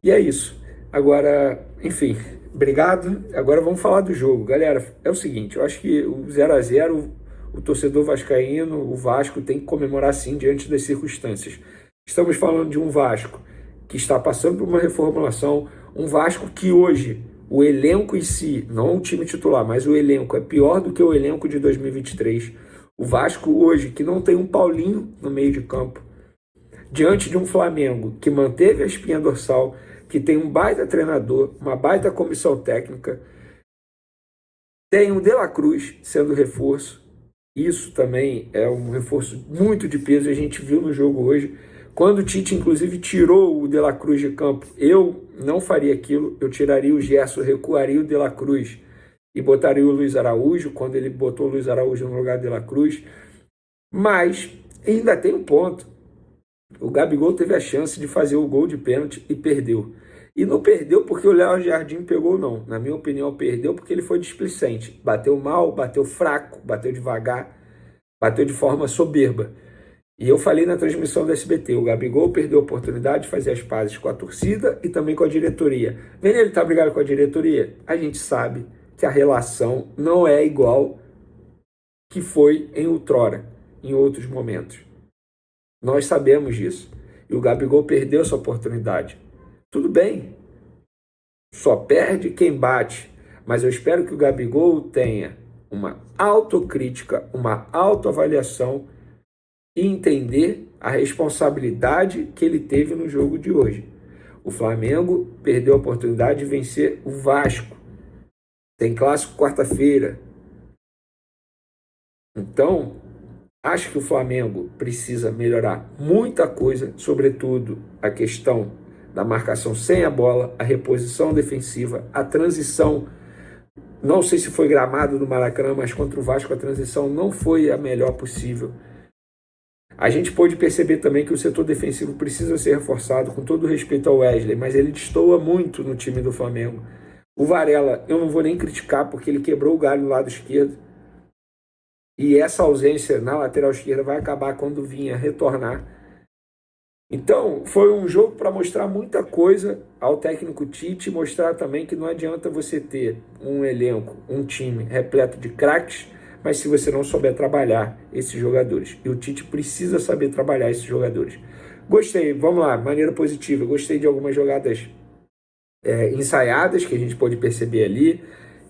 E é isso. Agora, enfim, obrigado. Agora vamos falar do jogo. Galera, é o seguinte, eu acho que o 0-0, o torcedor vascaíno, o Vasco tem que comemorar sim diante das circunstâncias. Estamos falando de um Vasco que está passando por uma reformulação, um Vasco que hoje, o elenco em si, não o time titular, mas o elenco é pior do que o elenco de 2023. O Vasco hoje que não tem um Paulinho no meio de campo, diante de um Flamengo que manteve a espinha dorsal, que tem um baita treinador, uma baita comissão técnica, tem o De La Cruz sendo reforço. Isso também é um reforço muito de peso, a gente viu no jogo hoje. Quando o Tite, inclusive, tirou o De La Cruz de campo, eu não faria aquilo, eu tiraria o Gerson, recuaria o De La Cruz e botaria o Luiz Araújo, quando ele botou o Luiz Araújo no lugar do De La Cruz. Mas ainda tem um ponto. O Gabigol teve a chance de fazer o gol de pênalti e perdeu. E não perdeu porque o Léo Jardim pegou, não. Na minha opinião, perdeu porque ele foi displicente. Bateu mal, bateu fraco, bateu devagar, bateu de forma soberba. E eu falei na transmissão do SBT, o Gabigol perdeu a oportunidade de fazer as pazes com a torcida e também com a diretoria. Vendo ele tá brigado com a diretoria? A gente sabe que a relação não é igual que foi em outrora, em outros momentos. Nós sabemos disso. E o Gabigol perdeu essa oportunidade. Tudo bem. Só perde quem bate. Mas eu espero que o Gabigol tenha uma autocrítica, uma autoavaliação e entender a responsabilidade que ele teve no jogo de hoje. O Flamengo perdeu a oportunidade de vencer o Vasco. Tem clássico quarta-feira. Então, acho que o Flamengo precisa melhorar muita coisa, sobretudo a questão da marcação sem a bola, a reposição defensiva, a transição. Não sei se foi gramado no Maracanã, mas contra o Vasco a transição não foi a melhor possível. A gente pôde perceber também que o setor defensivo precisa ser reforçado, com todo respeito ao Wesley, mas ele destoa muito no time do Flamengo. O Varela, eu não vou nem criticar, porque ele quebrou o galho do lado esquerdo. E essa ausência na lateral esquerda vai acabar quando vinha retornar. Então, foi um jogo para mostrar muita coisa ao técnico Tite, mostrar também que não adianta você ter um elenco, um time repleto de craques, mas se você não souber trabalhar esses jogadores. E o Tite precisa saber trabalhar esses jogadores. Gostei, vamos lá, maneira positiva. Gostei de algumas jogadas ensaiadas que a gente pôde perceber ali,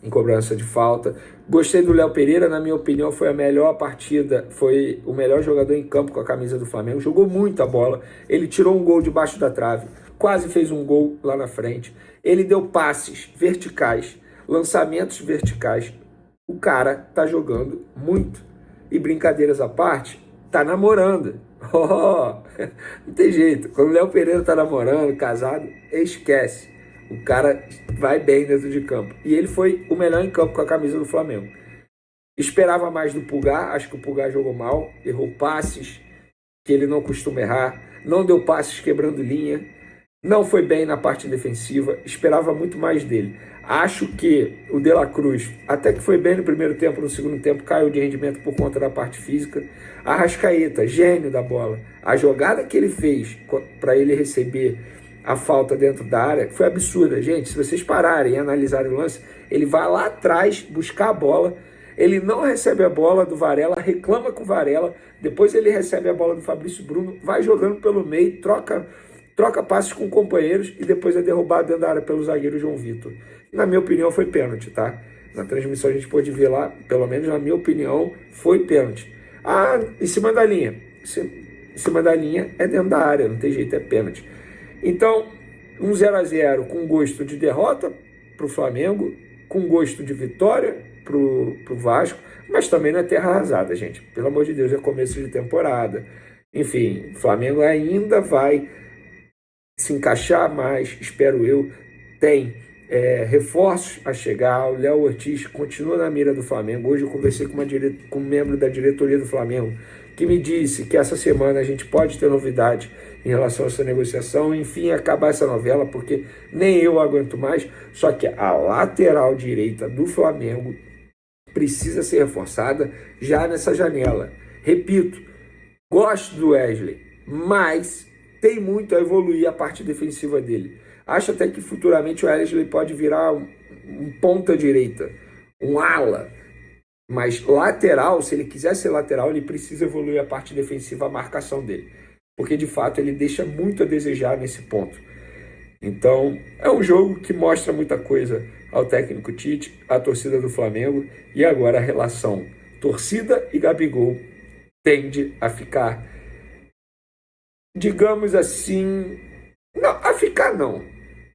em cobrança de falta. Gostei do Léo Pereira, na minha opinião foi a melhor partida, foi o melhor jogador em campo com a camisa do Flamengo, jogou muita bola, ele tirou um gol debaixo da trave, quase fez um gol lá na frente, ele deu passes verticais, lançamentos verticais, o cara tá jogando muito, e brincadeiras à parte, tá namorando. Oh, não tem jeito, quando o Léo Pereira tá namorando, casado, esquece. O cara vai bem dentro de campo. E ele foi o melhor em campo com a camisa do Flamengo. Esperava mais do Pulgar, acho que o Pulgar jogou mal, errou passes que ele não costuma errar, não deu passes quebrando linha, não foi bem na parte defensiva, esperava muito mais dele. Acho que o De La Cruz, até que foi bem no primeiro tempo, no segundo tempo caiu de rendimento por conta da parte física. Arrascaeta, gênio da bola. A jogada que ele fez para ele receber a falta dentro da área foi absurda. Gente, se vocês pararem e analisarem o lance, ele vai lá atrás buscar a bola, ele não recebe a bola do Varela, reclama com o Varela, depois ele recebe a bola do Fabrício Bruno, vai jogando pelo meio, troca passes com companheiros e depois é derrubado dentro da área pelo zagueiro João Vitor. Na minha opinião foi pênalti, tá? Na transmissão a gente pôde ver lá, pelo menos na minha opinião, foi pênalti. Ah, em cima da linha. Em cima da linha é dentro da área, não tem jeito, é pênalti. Então, um 0-0 com gosto de derrota para o Flamengo, com gosto de vitória para o Vasco, mas também não é terra arrasada, gente. Pelo amor de Deus, é começo de temporada. Enfim, o Flamengo ainda vai se encaixar mais, espero eu. Tem reforços a chegar. O Léo Ortiz continua na mira do Flamengo. Hoje eu conversei com um membro da diretoria do Flamengo que me disse que essa semana a gente pode ter novidade em relação a essa negociação, enfim, acabar essa novela, porque nem eu aguento mais. Só que a lateral direita do Flamengo precisa ser reforçada já nessa janela. Repito, gosto do Wesley, mas tem muito a evoluir a parte defensiva dele. Acho até que futuramente o Wesley pode virar um ponta direita, um ala. Mas lateral, se ele quiser ser lateral, ele precisa evoluir a parte defensiva, a marcação dele. Porque de fato ele deixa muito a desejar nesse ponto. Então, é um jogo que mostra muita coisa ao técnico Tite, à torcida do Flamengo, e agora a relação torcida e Gabigol tende a ficar, digamos assim, não, a ficar não,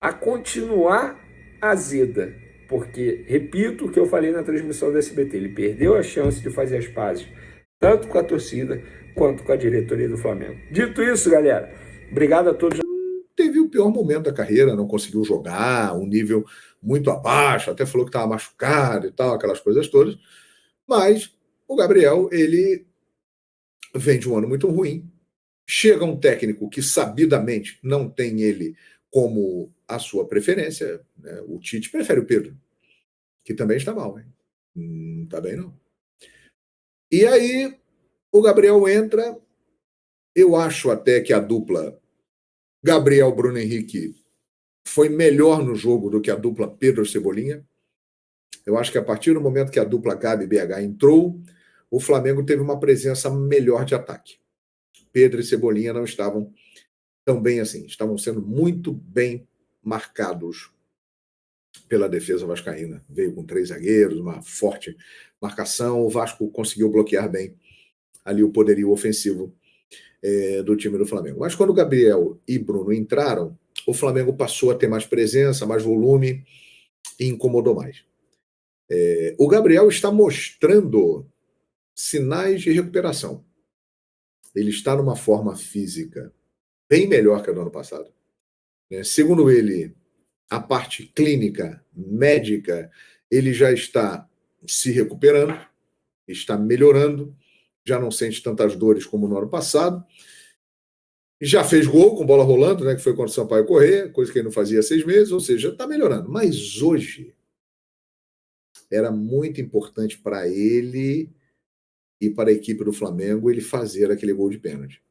a continuar azeda. Porque, repito o que eu falei na transmissão do SBT, ele perdeu a chance de fazer as pazes, tanto com a torcida quanto com a diretoria do Flamengo. Dito isso, galera, obrigado a todos. Teve o pior momento da carreira, não conseguiu jogar, um nível muito abaixo, até falou que estava machucado e tal, aquelas coisas todas. Mas o Gabriel, ele vem de um ano muito ruim. Chega um técnico que sabidamente não tem ele como a sua preferência, né? O Tite prefere o Pedro, que também está mal, hein? Não está bem, não. E aí o Gabriel entra, eu acho até que a dupla Gabriel Bruno Henrique foi melhor no jogo do que a dupla Pedro Cebolinha. Eu acho que a partir do momento que a dupla Gabi BH entrou, o Flamengo teve uma presença melhor de ataque. Pedro e Cebolinha não estavam tão bem assim, estavam sendo muito bem marcados pela defesa vascaína. Veio com 3 zagueiros, uma forte marcação, o Vasco conseguiu bloquear bem ali o poderio ofensivo do time do Flamengo. Mas quando o Gabriel e Bruno entraram, o Flamengo passou a ter mais presença, mais volume e incomodou mais. O Gabriel está mostrando sinais de recuperação. Ele está numa forma física bem melhor que a do ano passado. Segundo ele, a parte clínica, médica, ele já está se recuperando, está melhorando, já não sente tantas dores como no ano passado. Já fez gol com bola rolando, né, que foi contra o Sampaio Corrêa, coisa que ele não fazia há 6 meses, ou seja, está melhorando. Mas hoje era muito importante para ele e para a equipe do Flamengo ele fazer aquele gol de pênalti.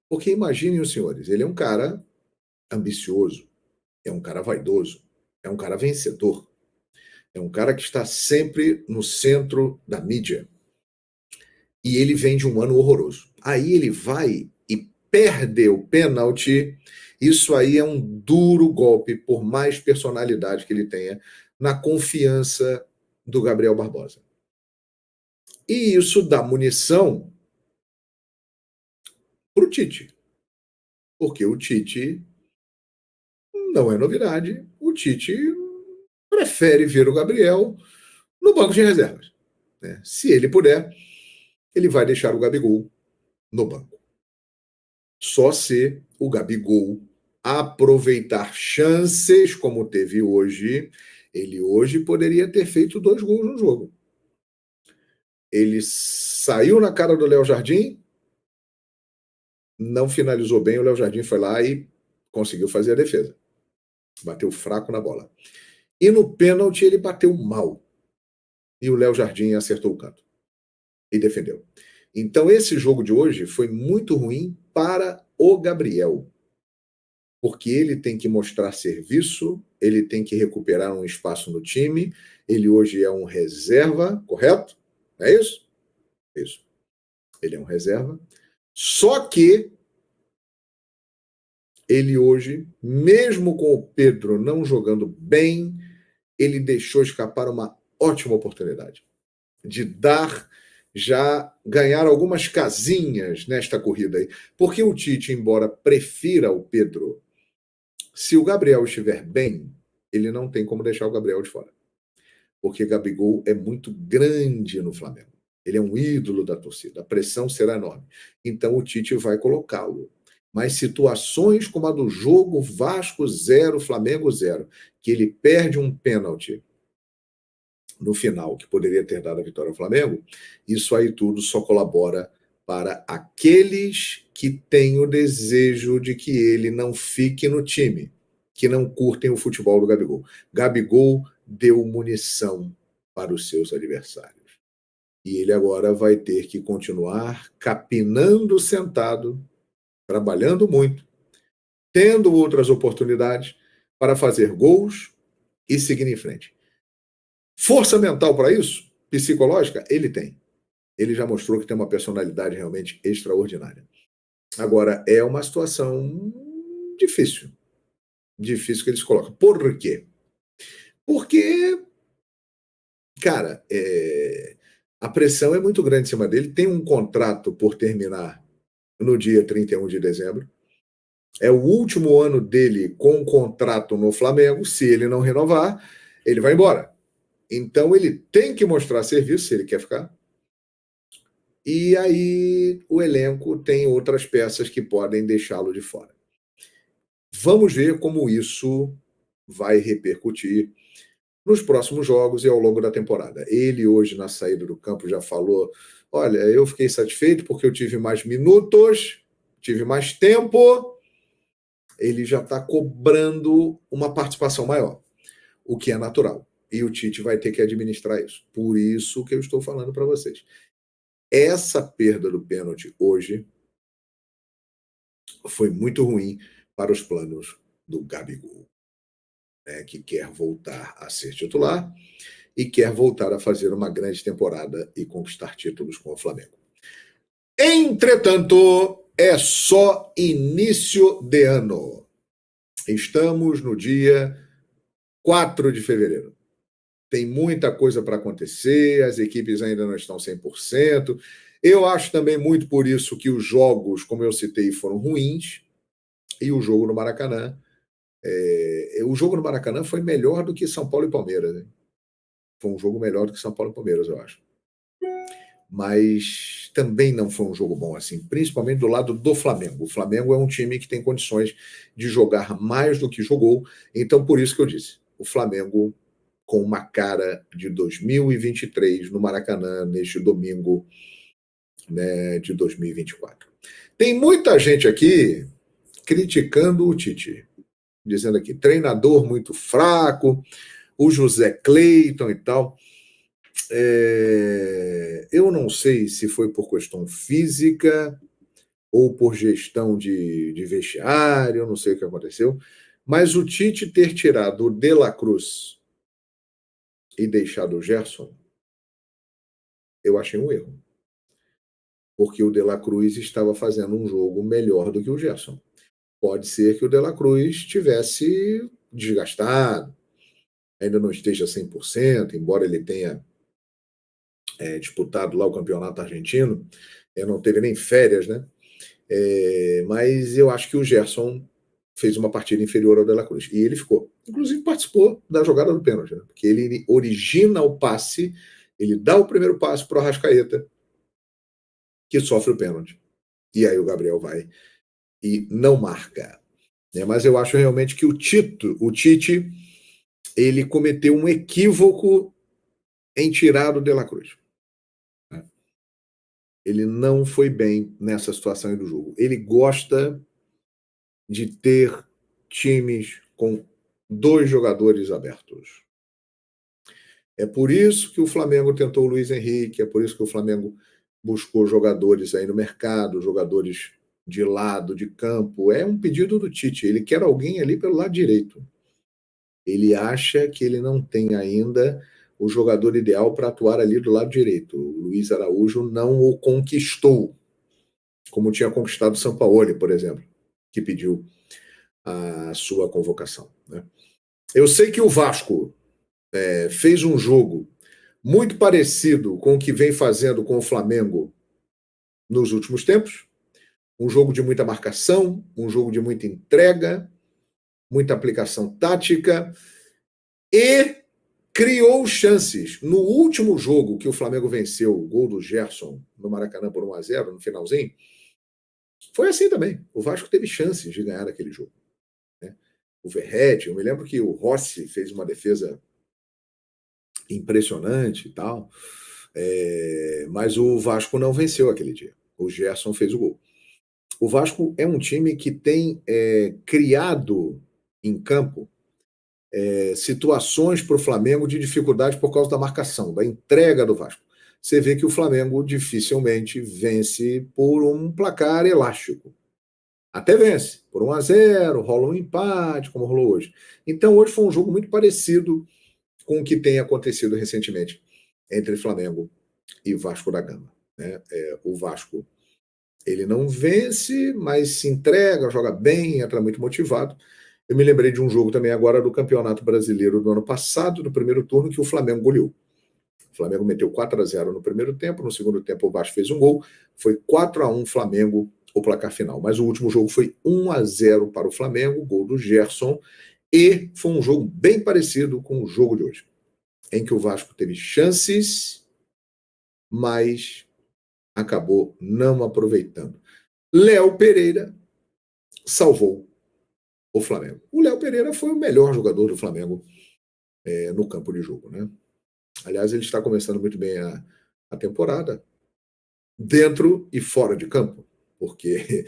Porque imaginem os senhores, ele é um cara ambicioso, é um cara vaidoso, é um cara vencedor, é um cara que está sempre no centro da mídia. E ele vem de um ano horroroso. Aí ele vai e perde o pênalti. Isso aí é um duro golpe, por mais personalidade que ele tenha, na confiança do Gabriel Barbosa. E isso dá munição para o Tite. Porque o Tite, não é novidade, o Tite prefere ver o Gabriel no banco de reservas. Se ele puder, ele vai deixar o Gabigol no banco. Só se o Gabigol aproveitar chances como teve hoje, ele hoje poderia ter feito 2 gols no jogo. Ele saiu na cara do Léo Jardim, não finalizou bem, o Léo Jardim foi lá e conseguiu fazer a defesa. Bateu fraco na bola. E no pênalti ele bateu mal. E o Léo Jardim acertou o canto. E defendeu. Então esse jogo de hoje foi muito ruim para o Gabriel. Porque ele tem que mostrar serviço, ele tem que recuperar um espaço no time, ele hoje é um reserva, correto? É isso? Isso. Ele é um reserva. Só que ele hoje, mesmo com o Pedro não jogando bem, ele deixou escapar uma ótima oportunidade de ganhar algumas casinhas nesta corrida aí. Porque o Tite, embora prefira o Pedro, se o Gabriel estiver bem, ele não tem como deixar o Gabriel de fora. Porque Gabigol é muito grande no Flamengo. Ele é um ídolo da torcida. A pressão será enorme. Então o Tite vai colocá-lo. Mas situações como a do jogo Vasco 0, Flamengo 0, que ele perde um pênalti no final, que poderia ter dado a vitória ao Flamengo, isso aí tudo só colabora para aqueles que têm o desejo de que ele não fique no time, que não curtem o futebol do Gabigol. Gabigol deu munição para os seus adversários. E ele agora vai ter que continuar capinando sentado, trabalhando muito, tendo outras oportunidades, para fazer gols e seguir em frente. Força mental para isso, psicológica, ele tem. Ele já mostrou que tem uma personalidade realmente extraordinária. Agora, é uma situação difícil. Difícil que eles colocam. Por quê? Porque, cara, a pressão é muito grande em cima dele. Tem um contrato por terminar no dia 31 de dezembro. É o último ano dele com contrato no Flamengo. Se ele não renovar, ele vai embora. Então, ele tem que mostrar serviço se ele quer ficar. E aí o elenco tem outras peças que podem deixá-lo de fora. Vamos ver como isso vai repercutir nos próximos jogos e ao longo da temporada. Ele hoje na saída do campo já falou, olha, eu fiquei satisfeito porque eu tive mais minutos, tive mais tempo. Ele já está cobrando uma participação maior, o que é natural. E o Tite vai ter que administrar isso. Por isso que eu estou falando para vocês. Essa perda do pênalti hoje foi muito ruim para os planos do Gabigol, né, que quer voltar a ser titular e quer voltar a fazer uma grande temporada e conquistar títulos com o Flamengo. Entretanto, é só início de ano. Estamos no dia 4 de fevereiro. Tem muita coisa para acontecer, as equipes ainda não estão 100%. Eu acho também muito por isso que os jogos, como eu citei, foram ruins. E o jogo no Maracanã. O jogo no Maracanã foi melhor do que São Paulo e Palmeiras. Né? Foi um jogo melhor do que São Paulo e Palmeiras, eu acho. Mas também não foi um jogo bom assim, principalmente do lado do Flamengo. O Flamengo é um time que tem condições de jogar mais do que jogou. Então, por isso que eu disse, o Flamengo com uma cara de 2023 no Maracanã, neste domingo, né, de 2024. Tem muita gente aqui criticando o Tite, dizendo aqui, treinador muito fraco, o José Cleiton e tal. Eu não sei se foi por questão física ou por gestão de vestiário, eu não sei o que aconteceu, mas o Tite ter tirado o De La Cruz e deixado o Gerson, eu achei um erro. Porque o De La Cruz estava fazendo um jogo melhor do que o Gerson. Pode ser que o De La Cruz tivesse desgastado, ainda não esteja 100%, embora ele tenha disputado lá o campeonato argentino, não teve nem férias, né? Mas eu acho que o Gerson fez uma partida inferior ao De La Cruz. E ele ficou. Inclusive participou da jogada do pênalti, né? Porque ele origina o passe, ele dá o primeiro passe para o Arrascaeta, que sofre o pênalti. E aí o Gabriel vai e não marca. Mas eu acho realmente que o Tite, ele cometeu um equívoco em tirar o De La Cruz. Ele não foi bem nessa situação do jogo. Ele gosta de ter times com 2 jogadores abertos. É por isso que o Flamengo tentou o Luiz Henrique, é por isso que o Flamengo buscou jogadores aí no mercado, jogadores de lado, de campo. É um pedido do Tite, ele quer alguém ali pelo lado direito. Ele acha que ele não tem ainda o jogador ideal para atuar ali do lado direito. O Luiz Araújo não o conquistou, como tinha conquistado o Sampaoli, por exemplo, que pediu a sua convocação. Né? Eu sei que o Vasco fez um jogo muito parecido com o que vem fazendo com o Flamengo nos últimos tempos. Um jogo de muita marcação, um jogo de muita entrega, muita aplicação tática e criou chances. No último jogo que o Flamengo venceu, o gol do Gerson no Maracanã por 1-0, no finalzinho, foi assim também. O Vasco teve chances de ganhar aquele jogo. Né? O Verratti, eu me lembro que o Rossi fez uma defesa impressionante e tal, mas o Vasco não venceu aquele dia. O Gerson fez o gol. O Vasco é um time que tem criado em campo situações para o Flamengo de dificuldade por causa da marcação, da entrega do Vasco. Você vê que o Flamengo dificilmente vence por um placar elástico. Até vence, por 1-0, rola um empate, como rolou hoje. Então, hoje foi um jogo muito parecido com o que tem acontecido recentemente entre Flamengo e Vasco da Gama. Né? O Vasco, ele não vence, mas se entrega, joga bem, entra muito motivado. Eu me lembrei de um jogo também agora do Campeonato Brasileiro do ano passado, do primeiro turno, que o Flamengo goleou. O Flamengo meteu 4-0 no primeiro tempo, no segundo tempo o Vasco fez um gol, foi 4-1 Flamengo o placar final. Mas o último jogo foi 1-0 para o Flamengo, gol do Gerson, e foi um jogo bem parecido com o jogo de hoje, em que o Vasco teve chances, mas acabou não aproveitando. Léo Pereira salvou o Flamengo. O Léo Pereira foi o melhor jogador do Flamengo no campo de jogo, né? Aliás, ele está começando muito bem a temporada, dentro e fora de campo, porque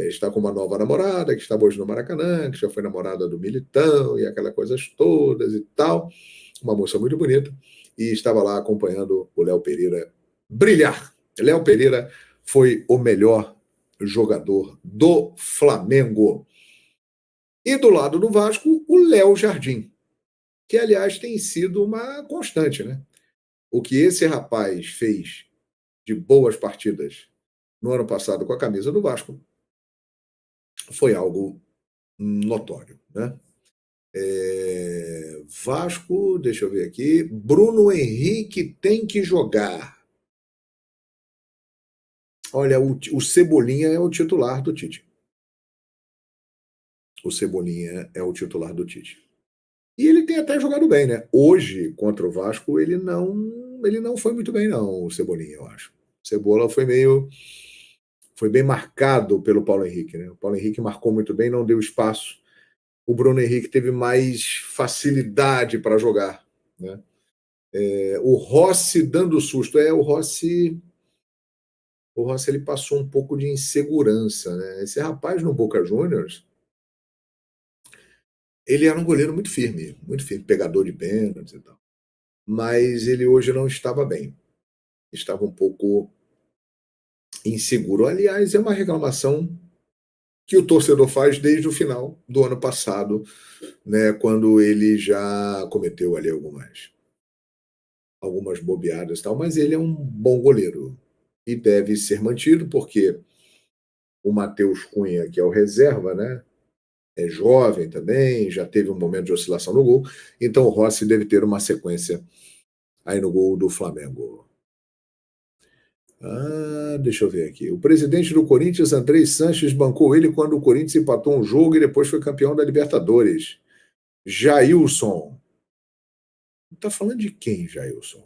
está com uma nova namorada, que estava hoje no Maracanã, que já foi namorada do Militão, e aquelas coisas todas e tal. Uma moça muito bonita, e estava lá acompanhando o Léo Pereira brilhar. Léo Pereira foi o melhor jogador do Flamengo. E do lado do Vasco, o Léo Jardim, que, aliás, tem sido uma constante, né? O que esse rapaz fez de boas partidas no ano passado com a camisa do Vasco foi algo notório, né? Vasco, deixa eu ver aqui, Bruno Henrique tem que jogar. Olha, o Cebolinha é o titular do Tite. O Cebolinha é o titular do Tite. E ele tem até jogado bem, né? Hoje, contra o Vasco, ele não foi muito bem, não, o Cebolinha, eu acho. O Cebola foi bem marcado pelo Paulo Henrique, né? O Paulo Henrique marcou muito bem, não deu espaço. O Bruno Henrique teve mais facilidade para jogar, né? O Rossi dando susto. O Rossi ele passou um pouco de insegurança, né? Esse rapaz no Boca Juniors, ele era um goleiro muito firme, pegador de pênaltis e tal. Mas ele hoje não estava bem. Estava um pouco inseguro. Aliás, é uma reclamação que o torcedor faz desde o final do ano passado, né, quando ele já cometeu ali algumas bobeadas e tal, mas ele é um bom goleiro e deve ser mantido, porque o Matheus Cunha, que é o reserva, né, é jovem também, já teve um momento de oscilação no gol, então o Rossi deve ter uma sequência aí no gol do Flamengo. Deixa eu ver aqui. O presidente do Corinthians, Andrei Sanches, bancou ele quando o Corinthians empatou um jogo e depois foi campeão da Libertadores. Jailson. Tá falando de quem, Jailson?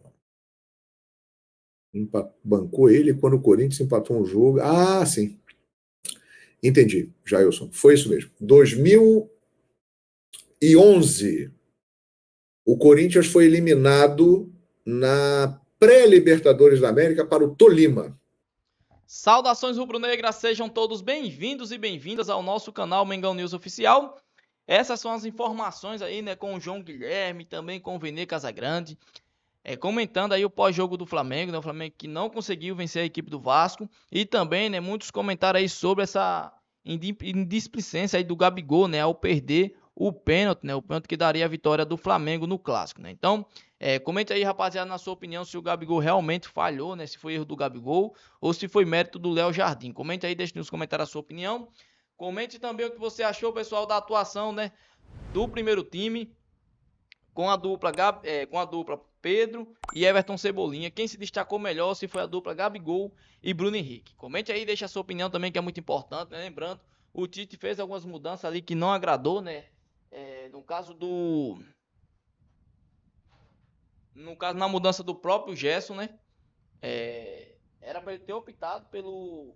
Bancou ele quando o Corinthians empatou um jogo. Ah, sim. Entendi, Jailson. Foi isso mesmo. 2011, o Corinthians foi eliminado na pré-Libertadores da América para o Tolima. Saudações rubro-negras, sejam todos bem-vindos e bem-vindas ao nosso canal Mengão News Oficial. Essas são as informações aí, né, com o João Guilherme, também com o Vene Casagrande, comentando aí o pós-jogo do Flamengo, né, o Flamengo que não conseguiu vencer a equipe do Vasco, e também, né, muitos comentários aí sobre essa indisplicência aí do Gabigol, né, ao perder o pênalti, né, o pênalti que daria a vitória do Flamengo no Clássico, né. Então, comente aí, rapaziada, na sua opinião, se o Gabigol realmente falhou, né? Se foi erro do Gabigol ou se foi mérito do Léo Jardim. Comente aí, deixe nos comentários a sua opinião. Comente também o que você achou, pessoal, da atuação, né, do primeiro time com a dupla Pedro e Everton Cebolinha. Quem se destacou melhor, se foi a dupla Gabigol e Bruno Henrique. Comente aí, deixe a sua opinião também, que é muito importante, né? Lembrando, o Tite fez algumas mudanças ali que não agradou, né? No caso, na mudança do próprio Gerson, né? Era para ele ter optado pelo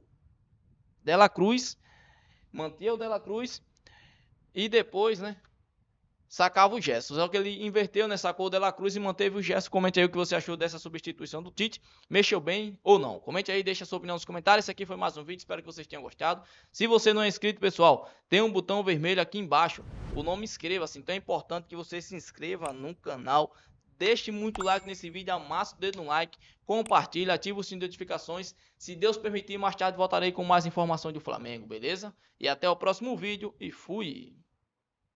Dela Cruz, mantinha o Dela Cruz e depois, né, sacava o Gerson. Só que ele inverteu, né, sacou o Dela Cruz e manteve o Gerson. Comente aí o que você achou dessa substituição do Tite. Mexeu bem ou não? Comente aí, deixa a sua opinião nos comentários. Esse aqui foi mais um vídeo, espero que vocês tenham gostado. Se você não é inscrito, pessoal, tem um botão vermelho aqui embaixo. O nome inscreva-se, então é importante que você se inscreva no canal. deixe muito like nesse vídeo, amassa o dedo no like, compartilha, ativa o sininho de notificações. Se Deus permitir, mais tarde voltarei com mais informações do Flamengo, beleza? E até o próximo vídeo e fui!